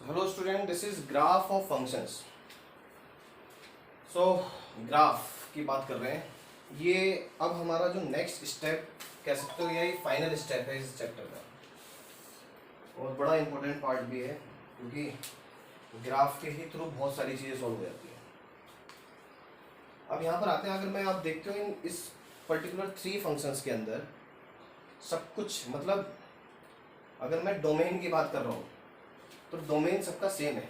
Hello student, this is graph of functions. So graph की बात कर रहे हैं। ये अब हमारा जो नेक्स्ट स्टेप कह सकते हो, यही फाइनल स्टेप है इस चैप्टर का, और बड़ा इंपॉर्टेंट पार्ट भी है क्योंकि ग्राफ के ही थ्रू बहुत सारी चीज़ें सॉल्व हो जाती हैं। अब यहाँ पर आते हैं, अगर मैं आप देखते हो इस पर्टिकुलर 3 फंक्शंस के अंदर सब कुछ, मतलब अगर मैं डोमेन की बात कर रहा हूँ तो डोमेन सबका सेम है,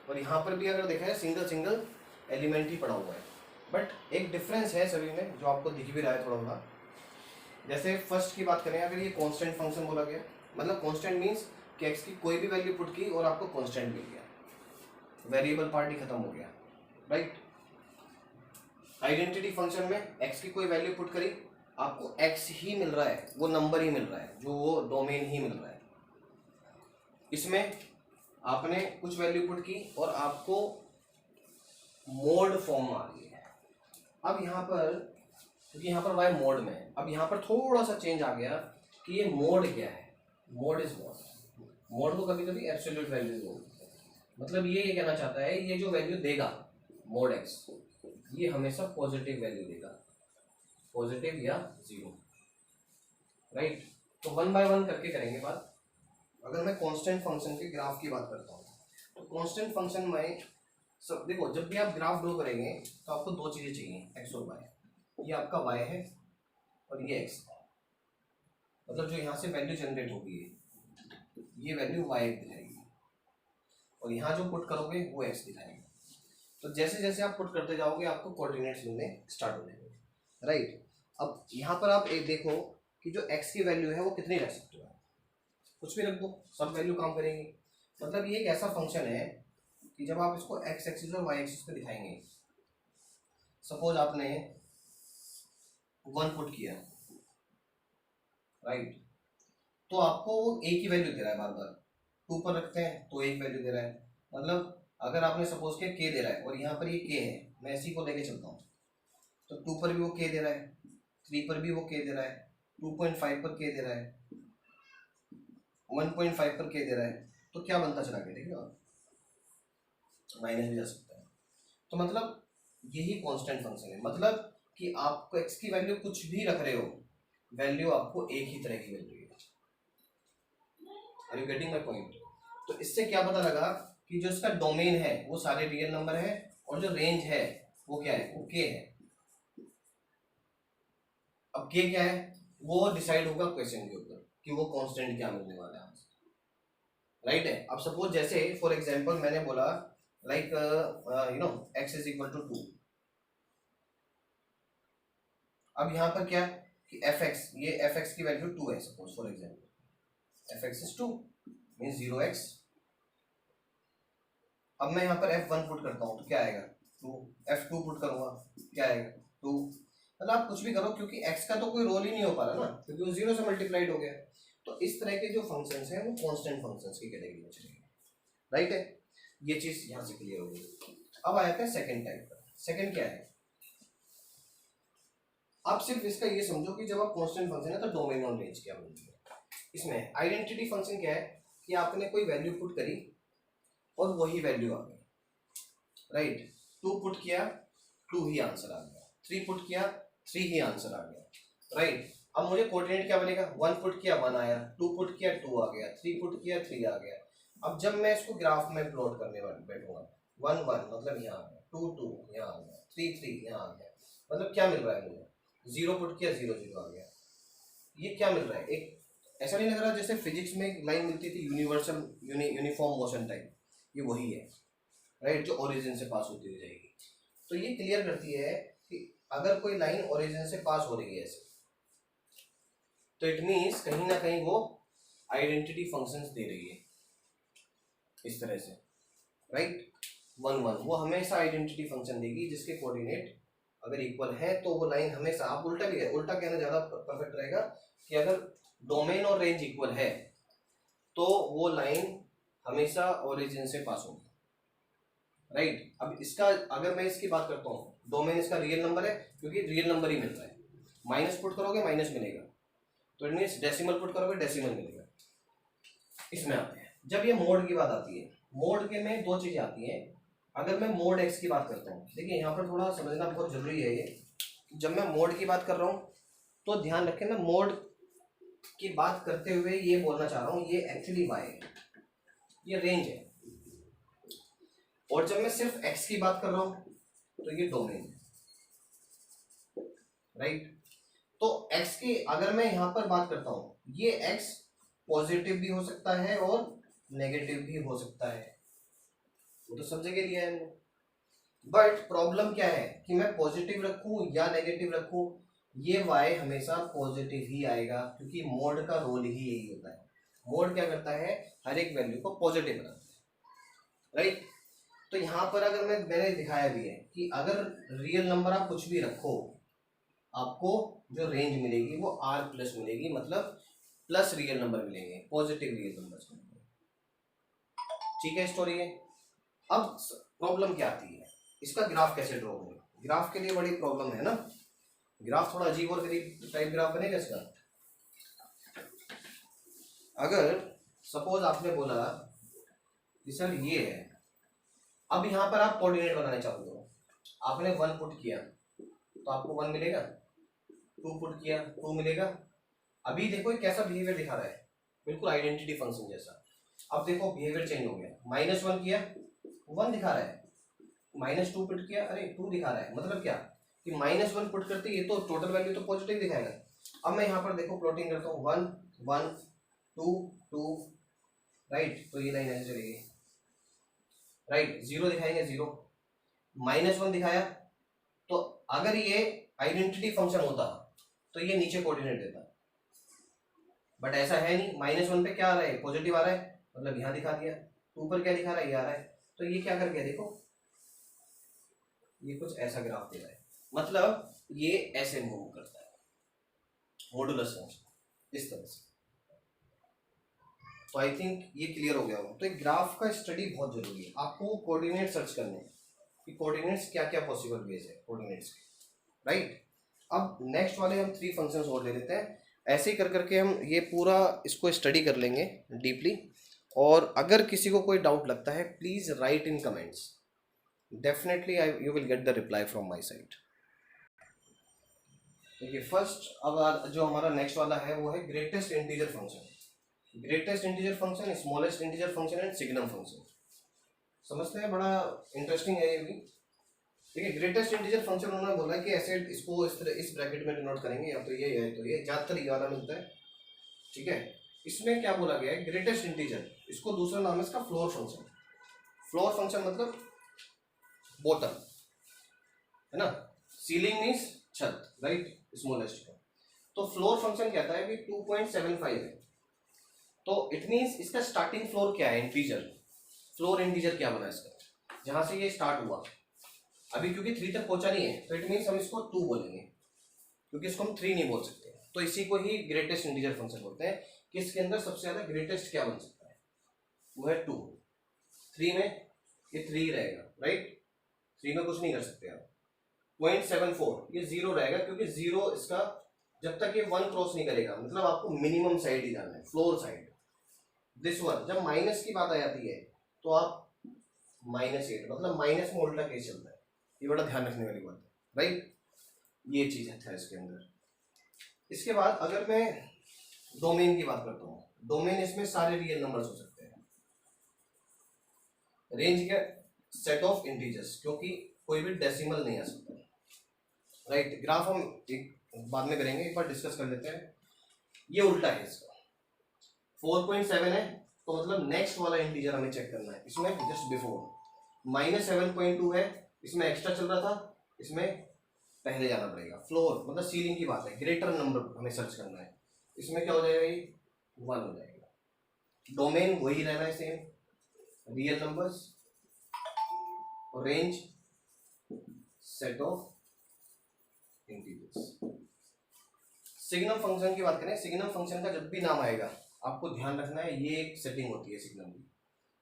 और यहाँ पर भी अगर देखा है सिंगल एलिमेंट ही पड़ा हुआ है, बट एक डिफरेंस है सभी में जो आपको दिख भी रहा है थोड़ा थोड़ा। जैसे फर्स्ट की बात करें, अगर ये कांस्टेंट फंक्शन बोला गया, मतलब कांस्टेंट मींस कि एक्स की कोई भी वैल्यू पुट की और आपको कांस्टेंट मिल गया, वेरिएबल पार्ट ही खत्म हो गया, राइट। आइडेंटिटी फंक्शन में एक्स की कोई वैल्यू पुट करी, आपको एक्स ही मिल रहा है, वो नंबर ही मिल रहा है, जो वो डोमेन ही मिल रहा है। इसमें आपने कुछ वैल्यू पुट की और आपको मोड फॉर्म आ रही है। अब यहाँ पर, क्योंकि यहाँ पर वाई मोड में है, अब यहाँ पर थोड़ा सा चेंज आ गया कि ये मोड क्या है। मोड इज व्हाट, मोड को कभी कभी एब्सोल्यूट वैल्यू बोलते हैं। मतलब ये कहना चाहता है ये जो वैल्यू देगा मोड एक्स, ये हमेशा पॉजिटिव वैल्यू देगा, पॉजिटिव या 0, राइट। तो 1 बाय 1 करके करेंगे बात। अगर मैं कांस्टेंट फंक्शन के ग्राफ की बात करता हूँ तो कांस्टेंट फंक्शन में सब देखो, जब भी आप ग्राफ ड्रॉ करेंगे तो आपको 2 चीज़ें चाहिए, एक्स और वाई। ये आपका वाई है और ये एक्स है, मतलब जो यहाँ से वैल्यू जनरेट होगी ये वैल्यू वाई दिखाएगी, और यहाँ जो पुट करोगे वो एक्स दिखाएगी। तो जैसे जैसे आप पुट करते जाओगे आपको कोऑर्डिनेट्स मिलने स्टार्ट हो जाएंगे, राइट। अब यहाँ पर आप एक देखो कि जो एक्स की वैल्यू है वो कितनी रख सकते हो, कुछ भी रख दो, सब वैल्यू काम करेंगी। मतलब ये एक ऐसा फंक्शन है कि जब आप इसको एक्स एक्सिस और वाई एक्सिस पे दिखाएंगे, सपोज आपने 1 पुट किया, राइट, तो आपको एक ही वैल्यू दे रहा है बार बार। 2 पर रखते हैं तो एक वैल्यू दे रहा है, मतलब अगर आपने सपोज किया के दे रहा है और यहाँ पर ये के है, मैं इसी को लेके चलता हूँ, तो 2 पर भी वो के दे रहा है, 3 पर भी वो के दे रहा है, 2.5 पर के दे रहा है, 1.5 पर के दे रहा है, तो क्या बनता चला गया, देखिए आप, माइनस भी जा सकता है। तो मतलब यही कांस्टेंट फंक्शन है, मतलब कि आपको एक्स की वैल्यू कुछ भी रख रहे हो, वैल्यू आपको एक ही तरह की मिल रही है। Are you getting my point? तो इससे क्या पता लगा कि जो इसका डोमेन है वो सारे रियल नंबर है, और जो रेंज है वो क्या है, वो के है। अब के क्या है वो डिसाइड होगा क्वेश्चन के ऊपर कि वो कांस्टेंट क्या मिलने वाला है, राइट है। अब सपोज जैसे फॉर एग्जांपल मैंने बोला like x is equal to 2। अब यहाँ पर क्या कि fx, ये fx की वैल्यू 2 है, suppose for example fx is 2 means 0x। अब मैं यहाँ पर f1 पुट करता हूँ तो क्या आएगा 2, f2 पुट करूंगा क्या आएगा 2। मतलब आप कुछ भी करो क्योंकि x का तो कोई रोल ही नहीं हो पा रहा ना, क्योंकि वो 0 से मल्टीप्लाइड हो गया। तो इस तरह के जो फंक्शंस हैं वो कांस्टेंट फंक्शंस की कैटेगरी में चलेंगे, राइट है। ये चीज यहाँ से क्लियर हो गई। अब आ जाते हैं सेकंड टाइप पर। सेकंड क्या है, आप सिर्फ इसका ये समझो कि जब आप कांस्टेंट फंक्शन है तो डोमेन और रेंज क्या बनती है। इसमें आइडेंटिटी फंक्शन क्या है कि आपने कोई वैल्यू पुट करी और वही वैल्यू आ गई, राइट। 2 पुट किया 2 ही आंसर आ गया, 3 पुट किया 3 ही आंसर आ गया, राइट। अब मुझे कोऑर्डिनेट क्या बनेगा, 1 पुट किया 1 आया, 2 पुट किया 2 आ गया, 3 पुट किया 3 आ गया। अब जब मैं इसको ग्राफ में प्लॉट करने बैठूंगा, 1 1 मतलब यहाँ आ गया, 2 2 यहाँ आ गया, 3 3 यहाँ आ गया, मतलब क्या मिल रहा है मुझे, 0 पुट किया 0 0 आ गया। ये क्या मिल रहा है, एक ऐसा नहीं लग रहा जैसे फिजिक्स में एक लाइन मिलती थी यूनिवर्सल यूनिफॉर्म मोशन टाइप, ये वही है, राइट, जो ओरिजिन से पास होती हुई जाएगी। तो ये क्लियर करती है कि अगर कोई लाइन ओरिजिन से पास हो रही है ऐसे, तो इट मीन्स कहीं ना कहीं वो आइडेंटिटी फंक्शंस दे रही है इस तरह से, राइट। 1 1 वो हमेशा आइडेंटिटी फंक्शन देगी जिसके कोऑर्डिनेट अगर इक्वल है, तो वो लाइन हमेशा, आप उल्टा भी है, उल्टा कहना ज्यादा परफेक्ट रहेगा कि अगर डोमेन और रेंज इक्वल है तो वो लाइन हमेशा ओरिजिन से पास होगी, राइट। अब इसका अगर मैं इसकी बात करता हूँ, डोमेन इसका रियल नंबर है क्योंकि रियल नंबर ही मिल रहा है, माइनस पुट करोगे माइनस मिलेगा, तो इट मीन्स डेसिमल पुट करोगे डेसिमल मिलेगा। इसमें आते हैं जब ये मोड की बात आती है, मोड के में दो चीजें आती हैं। अगर मैं मोड एक्स की बात करता हूँ, देखिए यहाँ पर थोड़ा समझना बहुत जरूरी है ये। जब मैं मोड की बात कर रहा हूँ तो ध्यान रखें, मैं मोड की बात करते हुए ये बोलना चाह रहा हूँ ये एक्चुअली वाई है, ये रेंज है। और जब मैं सिर्फ एक्स की बात कर रहा हूँ तो ये डोमेन है, राइट। तो एक्स की अगर मैं यहाँ पर बात करता हूँ, ये एक्स पॉजिटिव भी हो सकता है और नेगेटिव भी हो सकता है, वो तो सब जगह लिया है हमने। बट प्रॉब्लम क्या है कि मैं पॉजिटिव रखूं या नेगेटिव रखूं, ये वाई हमेशा पॉजिटिव ही आएगा, क्योंकि मोड का रोल ही यही होता है। मोड क्या करता है, हर एक वैल्यू को पॉजिटिव बनाता है, राइट। तो यहाँ पर अगर मैंने दिखाया भी है कि अगर रियल नंबर आप कुछ भी रखो, आपको जो रेंज मिलेगी वो आर प्लस मिलेगी, मतलब प्लस रियल नंबर मिलेंगे, पॉजिटिव रियल नंबर मिलेंगे। ठीक है स्टोरी है। अब प्रॉब्लम क्या आती है, इसका ग्राफ कैसे ड्रॉ करें। ग्राफ के लिए बड़ी प्रॉब्लम है ना, ग्राफ थोड़ा अजीब और गरीब टाइप ग्राफ बनेगा इसका। अगर सपोज आपने बोला कि सर ये है, अब यहाँ पर आप कोऑर्डिनेट बनाने चाहते हो, आपने 1 पुट किया तो आपको 1 मिलेगा, 2 पुट किया 2 मिलेगा। अभी देखो कैसा बिहेवियर दिखा रहा है, बिल्कुल आइडेंटिटी फंक्शन जैसा। अब देखो बिहेवियर चेंज हो गया, -1 किया 1 दिखा रहा है, -2 पुट किया अरे 2 दिखा रहा है। मतलब क्या कि -1 पुट करते ये तो टोटल वैल्यू तो पॉजिटिव दिखाएगा। अब मैं यहाँ पर देखो प्लॉटिंग करता हूँ 1 1 2 2, राइट। तो ये लाइन ऐसे चलेगी, राइट। 0 दिखाएंगे 0, -1 दिखाया, तो अगर ये आइडेंटिटी फंक्शन होता तो ये नीचे कोऑर्डिनेट देता, बट ऐसा है नहीं। -1 पे क्या आ रहा है, पॉजिटिव आ रहा है, मतलब यहाँ दिखा दिया। 2 पर क्या दिखा रहा है, ये आ रहा है। तो ये क्या कर गया देखो, ये कुछ ऐसा ग्राफ दे रहा है, मतलब ये ऐसे मूव करता है मॉडुलस फंक्शन इस तरह से। तो आई थिंक ये क्लियर हो गया होगा। तो एक ग्राफ का स्टडी बहुत जरूरी है, आपको कोऑर्डिनेट सर्च करने हैं कि कोऑर्डिनेट्स क्या क्या पॉसिबल वेज है कोऑर्डिनेट्स के, राइट। अब नेक्स्ट वाले हम 3 फंक्शंस और ले लेते हैं, ऐसे ही कर करके हम ये पूरा इसको स्टडी कर लेंगे डीपली। और अगर किसी को कोई डाउट लगता है please right in comments, definitely you will get the reply from my side. देखिए फर्स्ट, अब जो हमारा नेक्स्ट वाला है वो है greatest integer function. Greatest integer function, smallest integer function and signum function. समझते हैं, बड़ा इंटरेस्टिंग है ये भी। देखिए ग्रेटेस्ट इंटीजर फंक्शन उन्होंने बोला कि ऐसे इसको इस तरह इस ब्रैकेट में डिनोट करेंगे, या तो ये है तो ये, ज्यादातर ये वाला मिलता है, ठीक है। इसमें क्या बोला गया है, ग्रेटेस्ट इंटीजर, इसको दूसरा नाम है इसका फ्लोर फंक्शन। फ्लोर फंक्शन मतलब बॉटम है ना, सीलिंग मीन्स छत, राइट, स्मॉलेस्ट का। तो फ्लोर फंक्शन कहता है कि 2.75 है, तो इट मीन्स इसका स्टार्टिंग फ्लोर क्या है, इंटीजर। फ्लोर इंटीजर क्या बना इसका, जहां से ये स्टार्ट हुआ, अभी क्योंकि 3 तक पहुंचा नहीं है तो इट मीन्स हम इसको 2 बोलेंगे, क्योंकि इसको हम 3 नहीं बोल सकते। तो इसी को ही ग्रेटेस्ट इंटीजर फंक्शन बोलते हैं कि इसके अंदर सबसे ज्यादा ग्रेटेस्ट क्या बन सकता है, वो है 2। 3 में ये 3 रहेगा, राइट, 3 में कुछ नहीं कर सकते आप। 0.74 ये 0 रहेगा, क्योंकि 0 इसका जब तक ये 1 क्रॉस नहीं करेगा, मतलब आपको मिनिमम साइड ही जाना है, फ्लोर साइड। दिस वन, जब माइनस की बात आ जाती है तो आप -8, मतलब माइनस में उल्टा केस चलता है, ये बड़ा ध्यान रखने वाली बात है, राइट। ये चीज है इसके अंदर। इसके बाद अगर मैं डोमेन की बात करता हूँ, डोमेन इसमें सारे रियल नंबर्स हो सकते हैं। रेंज क्या, सेट ऑफ इंटीजर्स, क्योंकि कोई भी डेसिमल नहीं आ सकता, राइट। ग्राफ हम एक बाद में करेंगे, एक बार डिस्कस कर लेते हैं। ये उल्टा है इसका, 4.7 है, तो मतलब नेक्स्ट वाला इंटीजर हमें चेक करना है, इसमें जस्ट बिफोर। -7.2 है, इसमें एक्स्ट्रा चल रहा था, इसमें पहले जाना पड़ेगा। फ्लोर मतलब सीलिंग की बात है, ग्रेटर नंबर हमें सर्च करना है, इसमें क्या हो जाएगा, ये 1 हो जाएगा। डोमेन वही रहना है same, real numbers, range set of integers. Signum function की बात करें, सिग्नम फंक्शन का जब भी नाम आएगा आपको ध्यान रखना है, ये एक सेटिंग होती है सिग्नम की,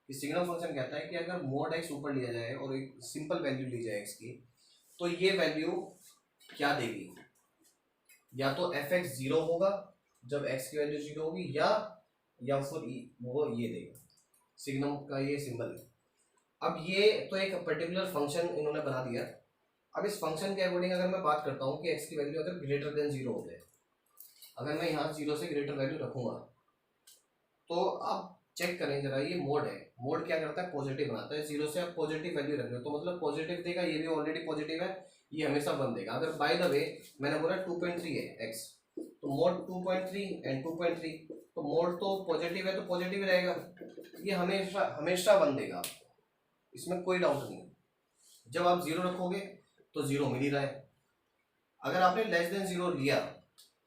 कि सिग्नम फंक्शन कहता है कि अगर मोड एक्स ऊपर लिया जाए और एक सिंपल वैल्यू ली जाए एक्स की, तो ये वैल्यू क्या देगी, या तो fx 0 होगा जब x की वैल्यू 0 होगी, या फिर वो ये देगा, सिग्नम का ये सिंबल है। अब ये तो एक पर्टिकुलर फंक्शन इन्होंने बना दिया। अब इस फंक्शन के अकॉर्डिंग अगर मैं बात करता हूँ कि एक्स की वैल्यू अगर ग्रेटर देन 0 हो जाए, अगर मैं यहाँ 0 से ग्रेटर वैल्यू रखूँगा, तो आप चेक करें जरा, ये मोड है, मोड क्या करता है, पॉजिटिव बनाता है। 0 से आप पॉजिटिव वैल्यू रख रहे हो तो मतलब पॉजिटिव देगा, ये भी ऑलरेडी पॉजिटिव है, ये हमेशा 1 देगा। अगर बाय द वे मैंने बोला 2.3 है एक्स, तो मोड 2.3 एंड 2.3, तो मोड तो पॉजिटिव है तो पॉजिटिव रहेगा, ये हमेशा हमेशा 1 देगा आपको, इसमें कोई डाउट नहीं है। जब आप 0 रखोगे तो 0 मिल ही रहा है। अगर आपने लेस देन 0 लिया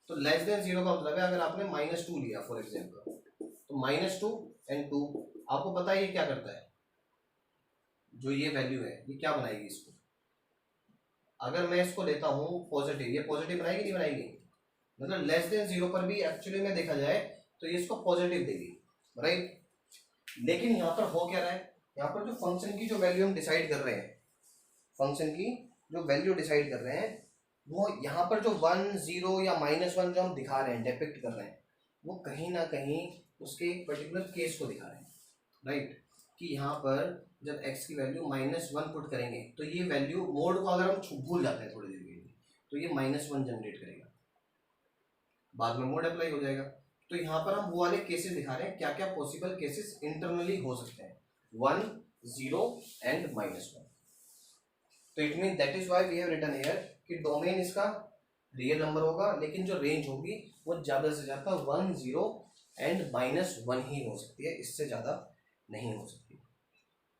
तो लेस देन 0 का मतलब है अगर आपने -2 लिया फॉर एग्जाम्पल, तो -2 एंड 2, आपको पता है ये क्या करता है, जो ये वैल्यू है ये क्या बनाएगी इसको। अगर मैं इसको लेता हूँ पॉजिटिव, ये पॉजिटिव बनाएगी नहीं बनाएगी, मतलब लेस देन 0 पर भी एक्चुअली में देखा जाए तो ये इसको पॉजिटिव देगी, राइट। लेकिन यहाँ पर हो क्या रहा है, यहाँ पर जो फंक्शन की जो वैल्यू हम डिसाइड कर रहे हैं, फंक्शन की जो वैल्यू डिसाइड कर रहे हैं, वो यहाँ पर जो 1 0 या -1 जो हम दिखा रहे हैं, डिपिक्ट कर रहे हैं, वो कहीं ना कहीं उसके एक पर्टिकुलर केस को दिखा रहे हैं, राइट। कि यहाँ पर जब x की वैल्यू -1 पुट करेंगे तो ये वैल्यू, मोड को अगर हम भूल जाते हैं थोड़ी देर के लिए, तो ये -1 जनरेट करेगा, बाद में मोड अप्लाई हो जाएगा। तो यहाँ पर हम वो वाले केसेस दिखा रहे हैं, क्या क्या पॉसिबल केसेस इंटरनली हो सकते हैं, 1 0 एंड -1। तो it mean that is why we have written here कि डोमेन इसका रियल नंबर होगा, लेकिन जो रेंज होगी वो ज़्यादा से ज़्यादा 1 0 एंड -1 ही हो सकती है, इससे ज़्यादा नहीं हो सकती,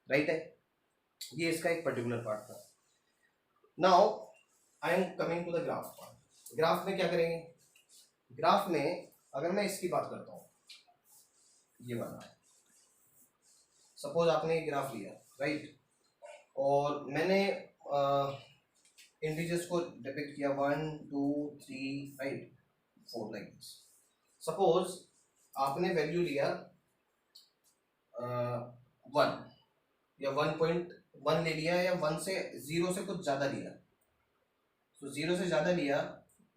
राइट है। ये इसका एक पर्टिकुलर पार्ट था। Now I am coming to the graph part. Graph में क्या करेंगे, ग्राफ में अगर मैं इसकी बात करता हूँ, ये वाला सपोज आपने एक ग्राफ लिया, राइट, और मैंने इंटीजर्स को डिपिक्ट किया 1 2 3 राइट 4 लाइक दिस। सपोज आपने वैल्यू लिया 1 या 1.1 ले लिया, या 1 से 0 से कुछ ज़्यादा लिया, तो 0 से ज़्यादा लिया,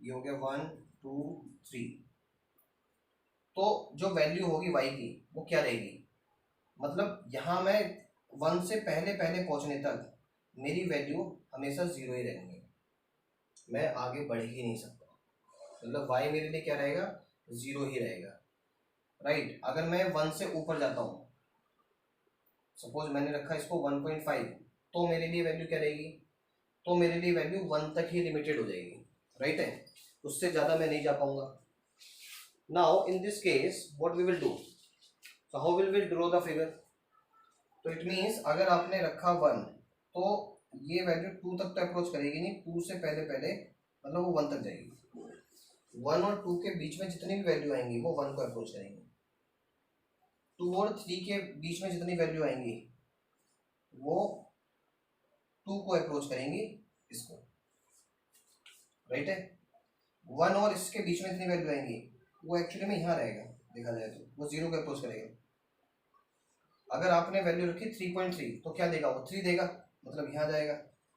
ये हो गया 1 2 3। तो जो वैल्यू होगी y की वो क्या रहेगी, मतलब यहाँ मैं 1 से पहले पहले पहुँचने तक मेरी वैल्यू हमेशा 0 ही रहेंगे, मैं आगे बढ़ ही नहीं सकता, मतलब y मेरे लिए क्या रहेगा, 0 ही रहेगा, राइट। अगर मैं 1 से ऊपर जाता हूँ, सपोज मैंने रखा इसको 1.5, तो मेरे लिए वैल्यू क्या रहेगी, तो मेरे लिए वैल्यू 1 तक ही लिमिटेड हो जाएगी, राइट है, उससे ज़्यादा मैं नहीं जा पाऊंगा। Now in this case what we will do, so how will we draw the figure. तो इट मीन्स अगर आपने रखा 1, तो ये वैल्यू 2 तक तो अप्रोच करेगी नहीं, 2 से पहले पहले मतलब वो 1 तक जाएगी। 1 और 2 के बीच में जितनी भी वैल्यू आएंगी वो 1 को अप्रोच करेंगी। 2 और 3 के बीच में जितनी वैल्यू आएंगी वो 2 को अप्रोच करेंगी, इसको, राइट है। 1 और इसके बीच में जितनी वैल्यू आएंगी वो एक्चुअली में यहाँ रहेगा, देखा जाए तो वो 0 को अप्रोच करेगा। अगर आपने वैल्यू रखी 3.3 तो क्या देगा, वो 3 देगा, मतलब यहाँ जाएगा,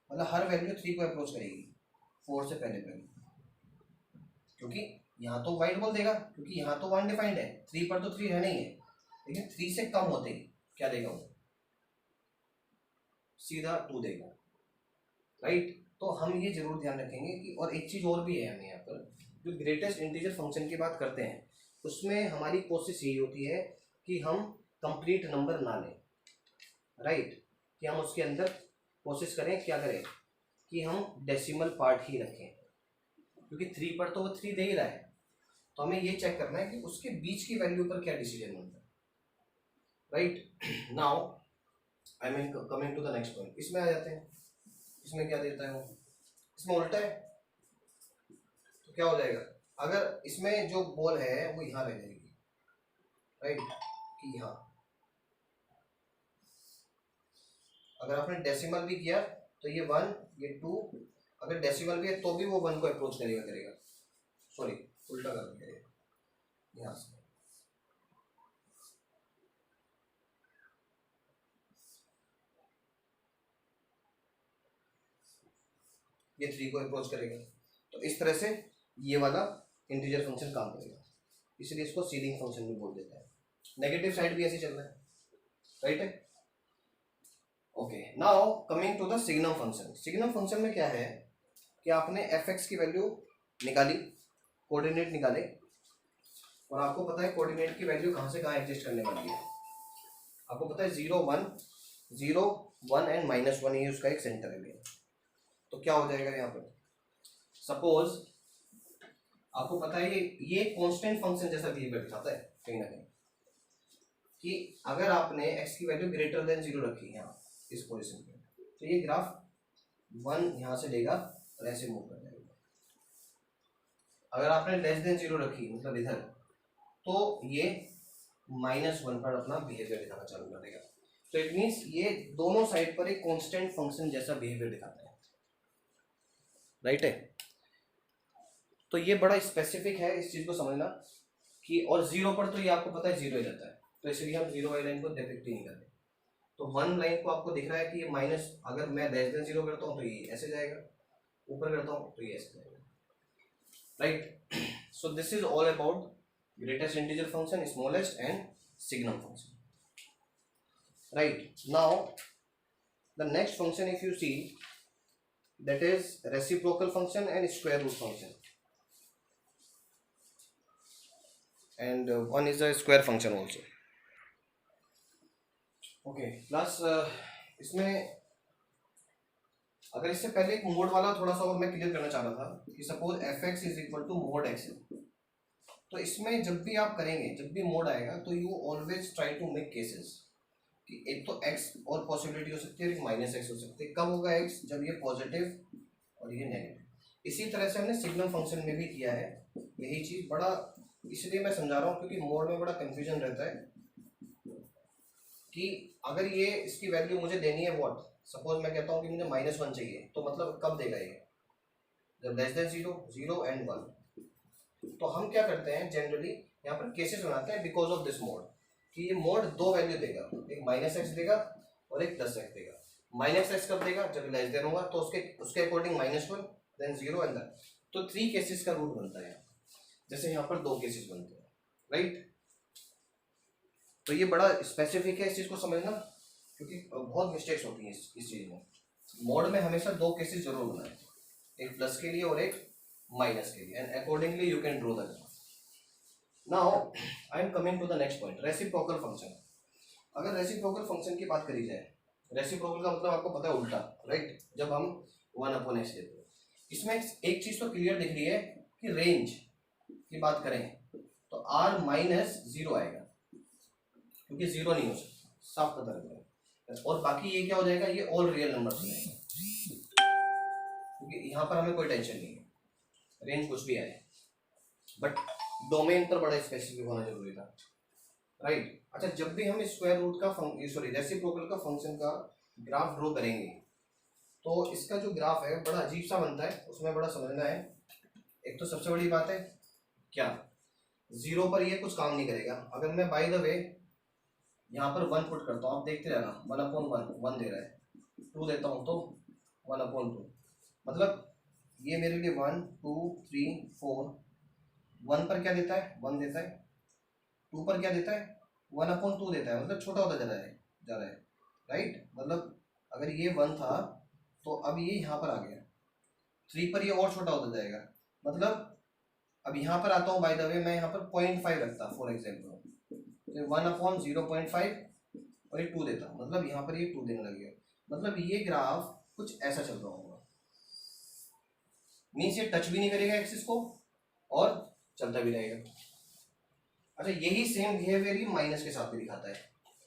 मतलब हर वैल्यू 3 को अप्रोच करेगी 4 से पहले पहले, क्योंकि यहाँ तो वाइट बॉल देगा, क्योंकि यहाँ तो 1 डिफाइंड है, 3 पर तो 3 रहना ही है, लेकिन 3 से कम होते ही क्या देगा, वो सीधा 2 देगा, राइट। तो हम ये जरूर ध्यान रखेंगे कि, और एक चीज़ और भी है, हमें यहाँ पर जो ग्रेटेस्ट इंटीजर फंक्शन की बात करते हैं उसमें हमारी कोशिश यही होती है कि हम कंप्लीट नंबर ना लें, राइट, कि हम उसके अंदर कोशिश करें, क्या करें कि हम डेसिमल पार्ट ही रखें, क्योंकि 3 पर तो वो 3 दे ही रहा है, तो हमें ये चेक करना है कि उसके बीच की वैल्यू पर क्या डिसीजन बनता है, right. Now I mean coming to the next point, इसमें आ जाते हैं। इसमें क्या देता है वो, इसमें उल्टा है, तो क्या हो जाएगा, अगर इसमें जो बॉल है वो यहाँ रह जाएगी, राइट, कि यहाँ अगर आपने डेसिमल भी किया तो ये 1 ये 2, अगर डेसिमल भी है तो भी वो 1 को अप्रोच करेगा, सॉरी उल्टा कर दिया यहाँ से, ये 3 को अप्रोच करेगा। तो इस तरह से ये वाला इंटीजर फंक्शन काम करेगा, इसलिए इसको सीलिंग फंक्शन भी बोल देता है। नेगेटिव साइड भी ऐसे चल रहा है, राइट है। Okay, now coming to the signum function. Signum function में क्या है कि आपने एफ एक्स की वैल्यू निकाली, कोऑर्डिनेट निकाले, और आपको पता है कोऑर्डिनेट की वैल्यू कहाँ से कहाँ एडजस्ट करने वाली है। आपको पता है 0 1 एंड -1 ये उसका एक सेंटर है भैया। तो क्या हो जाएगा यहाँ पर, सपोज आपको पता है ये कांस्टेंट फंक्शन जैसा बिहेवियर दिखाता है कहीं ना कहीं, कि अगर आपने x की वैल्यू ग्रेटर देन 0 रखी यहाँ इस पोजीशन पे, तो ये ग्राफ 1 यहाँ से लेगा और ऐसे मूव कर जाएगा। अगर आपने लेस देन 0 रखी मतलब इधर, तो ये -1 पर अपना बिहेवियर दिखाना चालू कर देगा। तो इट मीन्स ये दोनों साइड पर एक कांस्टेंट फंक्शन जैसा बिहेवियर दिखाता है, राइट है। तो ये बड़ा स्पेसिफिक है इस चीज को समझना कि, और 0 पर तो ये आपको पता है 0 ही रहता है, तो इसलिए हम 0 वाली लाइन को डिफेक्ट ही नहीं करते। तो 1 लाइन को आपको दिख रहा है कि ये माइनस, अगर मैं लेस देन 0 करता हूँ तो ये ऐसे जाएगा, ऊपर करता हूँ तो ये ऐसे जाएगा, right. So this is all about greatest integer function, smallest and signum function, right? Now the next function if you see, that is reciprocal function and square root function, and one is a square function also. Okay, plus इसमें अगर इससे पहले एक mode वाला थोड़ा सा और मैं क्लियर करना चाह रहा था कि suppose F X is equal to mod X, तो इसमें जब भी आप करेंगे, जब भी मोड आएगा तो you always try to make cases कि एक तो x और पॉसिबिलिटी हो सकती है, एक -x हो सकती है। कब होगा x? जब ये पॉजिटिव और ये नेगेटिव। इसी तरह से हमने सिग्नम फंक्शन में भी किया है यही चीज। बड़ा इसलिए मैं समझा रहा हूँ क्योंकि मोड में बड़ा कंफ्यूजन रहता है कि अगर ये इसकी वैल्यू मुझे देनी है व्हाट, सपोज मैं कहता हूँ कि मुझे -1 चाहिए, तो मतलब कब देगा ये? जब लेस देन 0 एंड 1। तो हम क्या करते हैं जनरली यहाँ पर केसेस बनाते हैं बिकॉज ऑफ दिस मोड, कि ये मोड दो वैल्यू देगा, एक -x देगा और एक +x देगा। -x कब देगा? जब लेस देन होगा, तो उसके अकॉर्डिंग -1 देन 0 एंड दैन। तो 3 केसेस का रूल बनता है, जैसे यहाँ पर 2 केसेस बनते हैं, राइट। तो ये बड़ा स्पेसिफिक है इस चीज को समझना, क्योंकि बहुत मिस्टेक्स होती हैं इस चीज में। मोड में हमेशा 2 केसेस जरूर बनाए, एक प्लस के लिए और एक माइनस के लिए, and accordingly you can draw the graph. Now I am coming to the next point, reciprocal function. अगर रेसिप्रोकल फंक्शन की बात करी जाए, रेसिप्रोकल का मतलब आपको पता है उल्टा, राइट। जब हम 1/x लेते हैं, इसमें एक चीज तो क्लियर दिख रही है कि रेंज की बात करें तो r -0 आएगा, क्योंकि 0 नहीं हो सकता, साफ पता लग रहा है। और बाकी ये क्या हो जाएगा? ये ऑल रियल नंबर हो जाएगा, क्योंकि यहाँ पर हमें कोई टेंशन नहीं है, रेंज कुछ भी आए, बट डोमेन पर बड़ा स्पेसिफिक होना जरूरी था, राइट। अच्छा, जब भी हम स्क्वायर रूट का रेसिप्रोकल का फंक्शन का ग्राफ ड्रॉ करेंगे, तो इसका जो ग्राफ है बड़ा अजीब सा बनता है, उसमें बड़ा समझना है। एक तो सबसे बड़ी बात है क्या, 0 पर ये कुछ काम नहीं करेगा। अगर मैं बाय द वे यहाँ पर 1 पुट करता हूँ, आप देखते रहना, 1/1 1 दे रहा है, 2 देता हूँ तो 1/2, मतलब ये मेरे लिए 1 2 3 4, 1 पर क्या देता है? 1 देता है। 2 पर क्या देता है? 1/2 देता है, मतलब छोटा होता जा रहा है, राइट। मतलब अगर ये 1 था तो अब ये यहाँ पर आ गया, 3 पर ये और छोटा होता जाएगा। मतलब अब यहाँ पर आता हूँ, बाय द वे मैं यहाँ पर 0.5 रखता फॉर एग्जाम्पल, तो 1/0.5 और ये 2 देता, मतलब यहाँ पर ये 2 देने लग गया। मतलब ये ग्राफ कुछ ऐसा चल रहा होगा, मीन्स ये टच भी नहीं करेगा एक्सिस को और चलता भी रहेगा। अच्छा, यही सेम बिहेवियर ही माइनस के साथ भी दिखाता है।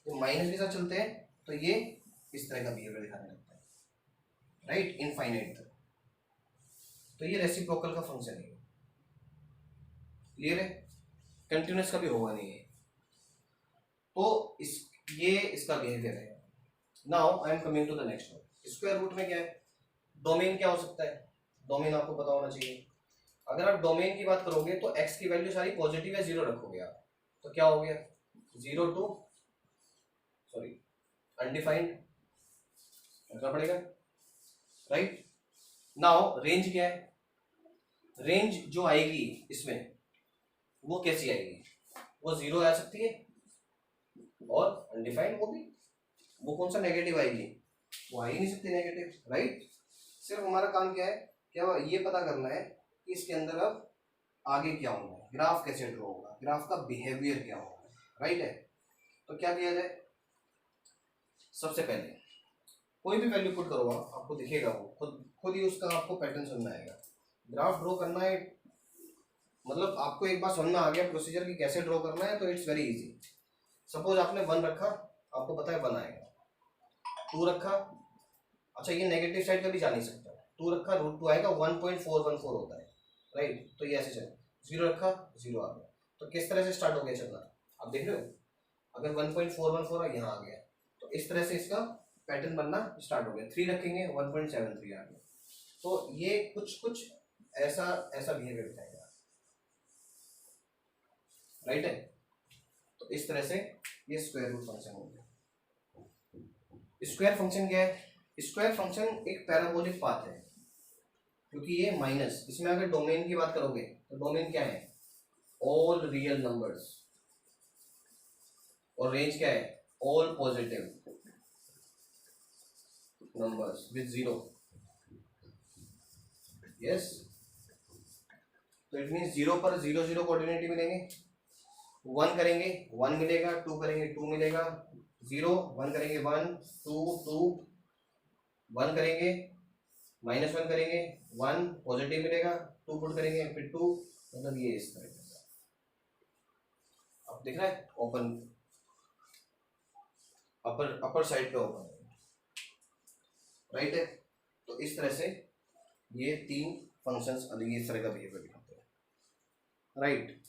तो माइनस के साथ चलते हैं तो ये इस तरह का बिहेवियर दिखाने लगता है, राइट, इनफाइनाइट तक। तो ये रेसिप्रोकल का फंक्शन है, क्लियर है। कंटिन्यूस का भी होगा नहीं है, तो ये इसका बिहेवियर है। Now I am coming to the next one. Square root में क्या है? डोमेन क्या हो सकता है? डोमेन आपको पता होना चाहिए। अगर आप डोमेन की बात करोगे तो x की वैल्यू सारी पॉजिटिव या 0 रखोगे आप, तो क्या हो गया? 0 to अनडिफाइंड रखना पड़ेगा, राइट। नाउ रेंज क्या है? रेंज जो आएगी इसमें वो कैसी आएगी? वो 0 आ सकती है, और अनडिफाइंड वो कौन सा नेगेटिव आएगी, वो आ ही नहीं सकती नेगेटिव, राइट। सिर्फ हमारा काम क्या है, क्या ये पता करना है कि इसके अंदर अब आगे क्या होगा, ग्राफ कैसे ड्रॉ होगा, ग्राफ का बिहेवियर क्या होगा, राइट है। तो क्या किया जाए, सबसे पहले कोई भी वैल्यू पुट करो आपको दिखेगा, वो खुद ही उसका आपको पैटर्न समझ में आएगा। ग्राफ ड्रॉ करना है, मतलब आपको एक बार समझ में आ गया प्रोसीजर की कैसे ड्रॉ करना है, तो इट्स वेरी इजी। सपोज आपने 1 रखा, आपको पता है 1 आएगा। 2 रखा, अच्छा ये नेगेटिव साइड कभी जा नहीं सकता, 2 रखा √2 आएगा, 1.414 होता है, राइट। तो ये ऐसे चले, 0 रखा 0 आ गया। तो किस तरह से स्टार्ट हो गया चलना, आप देख रहे हो, अगर 1.414 यहाँ आ गया तो इस तरह से इसका पैटर्न बनना स्टार्ट हो गया। 3 रखेंगे 1.73 आ गया। तो ये कुछ ऐसा बिहेवियर दिखाएगा, राइट है। तो इस तरह से ये स्क्वायर रूट फंक्शन हो गया। स्क्वायर फंक्शन क्या है, स्क्वायर फंक्शन एक पैराबोलिक पाथ है, क्योंकि ये माइनस, इसमें अगर डोमेन की बात करोगे तो डोमेन क्या है, ऑल रियल नंबर्स, और रेंज क्या है, all positive numbers with 0, yes. तो इट मीन 0 पर 0 0 कोऑर्डिनेट मिलेंगे, 1 करेंगे 1 मिलेगा, 2 करेंगे 2 मिलेगा, 0 1 करेंगे 1 2 2 1 करेंगे -1 करेंगे 1 पॉजिटिव मिलेगा, 2 पुट करेंगे फिर 2, मतलब ये इस तरह का आप दिख रहा है, ओपन अपर साइड पे ओपन है, राइट है। तो इस तरह से ये 3 फंक्शंस अलग इस तरह का बिहेवियर दिखाते हैं, right.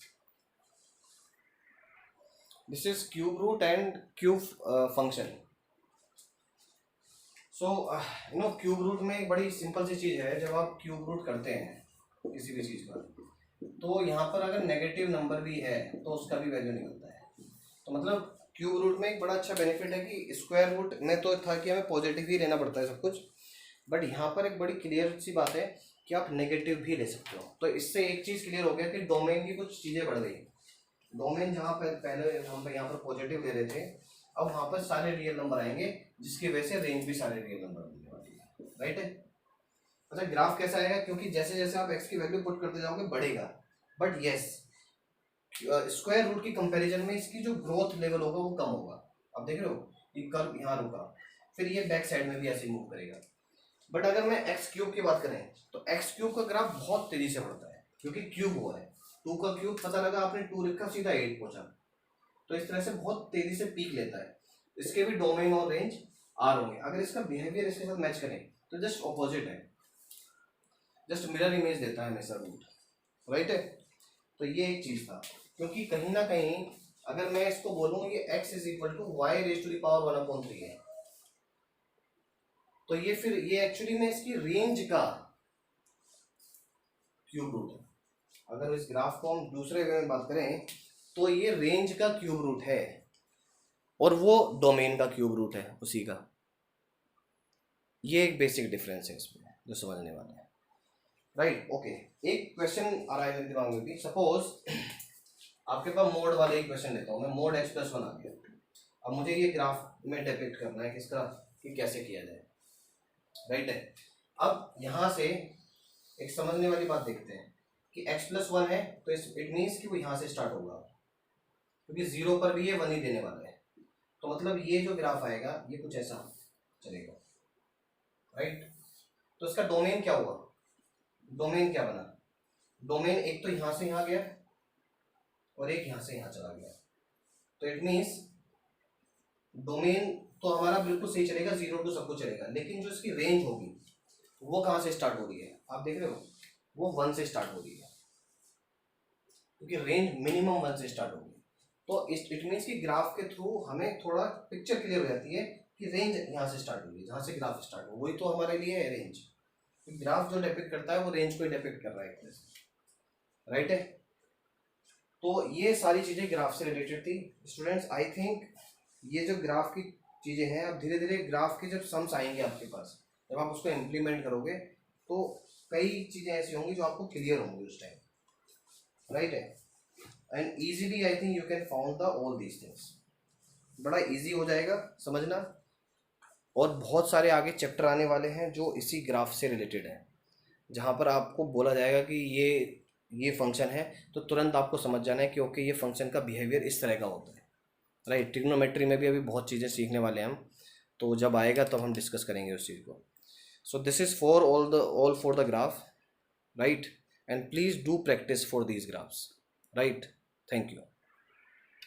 This is cube root and cube function. So cube root में एक बड़ी सिंपल सी चीज़ है, जब आप क्यूब रूट करते हैं किसी भी चीज़ का, तो यहाँ पर अगर नेगेटिव नंबर भी है तो उसका भी वैल्यू निकलता है। तो मतलब क्यूब रूट में एक बड़ा अच्छा बेनिफिट है कि स्क्वायर रूट में तो था कि हमें पॉजिटिव ही लेना पड़ता है सब कुछ, बट यहाँ पर एक बड़ी क्लियर सी बात है कि आप नेगेटिव भी ले सकते हो। तो इससे एक चीज़ क्लियर हो गया कि डोमेन की कुछ चीज़ें बढ़ गई। डोमेन जहाँ पर पहले हम यहाँ पर पॉजिटिव ले रहे थे, अब वहाँ पर सारे रियल नंबर आएंगे, जिसकी वजह से रेंज भी सारे रियल नंबर मिलने वाली है, राइट है। अच्छा ग्राफ कैसा आएगा, क्योंकि जैसे जैसे आप एक्स की वैल्यू पुट करते जाओगे बढ़ेगा, बट यस स्क्वायर रूट की कंपैरिजन में इसकी जो ग्रोथ लेवल होगा वो कम होगा। आप देख रहे हो ये कर्व यहाँ रुका, फिर ये बैक साइड में भी ऐसे ही मूव करेगा। बट अगर मैं एक्स क्यूब की बात करें तो एक्स क्यूब का ग्राफ बहुत तेजी से बढ़ता है, क्योंकि क्यूब हुआ है, 2 का क्यूब पता लगा आपने 2 लिखा सीधा 8 पहुंचा। तो इस तरह से बहुत तेजी से पीक लेता है। इसके भी डोमेन और रेंज आर होंगे। अगर इसका बिहेवियर इसके साथ मैच करें तो जस्ट ऑपोजिट है, जस्ट मिरर इमेज देता है हमेशा रूट, राइट है। तो ये एक चीज था, क्योंकि कहीं ना कहीं अगर मैं इसको बोलूँ ये x is equal to Y raise to the power 1/3 है, तो ये फिर ये एक्चुअली में इसकी रेंज का क्यूब रूट है। अगर इस ग्राफ को हम दूसरे वे में बात करें तो ये रेंज का क्यूब रूट है और वो डोमेन का क्यूब रूट है उसी का। ये एक बेसिक डिफरेंस है इसमें जो समझने वाला है, राइट। ओके एक क्वेश्चन आ रहा है मेरे दिमाग में भी। सपोज आपके पास मोड वाले एक क्वेश्चन लेता हूँ मैं, मोड x+1 आ गया। अब मुझे ये ग्राफ में डिपिक्ट करना है किसका, कि कैसे किया जाए, राइट है। अब यहाँ से एक समझने वाली बात देखते हैं कि x+1 है तो इट मीन्स कि वो यहाँ से स्टार्ट होगा, क्योंकि 0 पर भी ये 1 ही देने वाला है। तो मतलब ये जो ग्राफ आएगा ये कुछ ऐसा चलेगा, राइट। तो इसका डोमेन क्या हुआ, डोमेन क्या बना, डोमेन एक तो यहाँ से यहाँ गया और एक यहाँ से यहाँ चला गया। तो इट मीन्स डोमेन तो हमारा बिल्कुल सही चलेगा, 0 to सब कुछ चलेगा, लेकिन जो इसकी रेंज होगी वो कहाँ से स्टार्ट हो रही है, आप देख रहे हो वो 1 से स्टार्ट हो रही है, क्योंकि रेंज मिनिमम 1 से स्टार्ट होगी। तो इट मीन्स कि ग्राफ के थ्रू हमें थोड़ा पिक्चर क्लियर हो जाती है कि रेंज यहाँ से स्टार्ट हुई है, जहाँ से ग्राफ स्टार्ट हो वही तो हमारे लिए है रेंज। ग्राफ जो डिपिक्ट करता है वो रेंज को ही डिपिक्ट कर रहा है, राइट है। तो ये सारी चीज़ें ग्राफ से रिलेटेड थी स्टूडेंट्स। आई थिंक ये जो ग्राफ की चीज़ें हैं, अब धीरे धीरे ग्राफ के जब सम्स आएंगे आपके पास, जब आप उसको इम्प्लीमेंट करोगे तो कई चीज़ें ऐसी होंगी जो आपको क्लियर होंगी उस टाइम, राइट है। And easily I think you can found the all these things. बड़ा इजी हो जाएगा समझना। और बहुत सारे आगे चैप्टर आने वाले हैं जो इसी ग्राफ से रिलेटेड हैं, जहाँ पर आपको बोला जाएगा कि ये फंक्शन है, तो तुरंत आपको समझ जाना है कि ओके ये फंक्शन का बिहेवियर इस तरह का होता है, राइट। ट्रिग्नोमेट्री में भी अभी बहुत चीज़ें सीखने वाले हैं हम, तो जब आएगा तब हम डिस्कस करेंगे उस चीज़ को। So this is for all for the graph, right, and please do practice for these graphs, right. Thank you.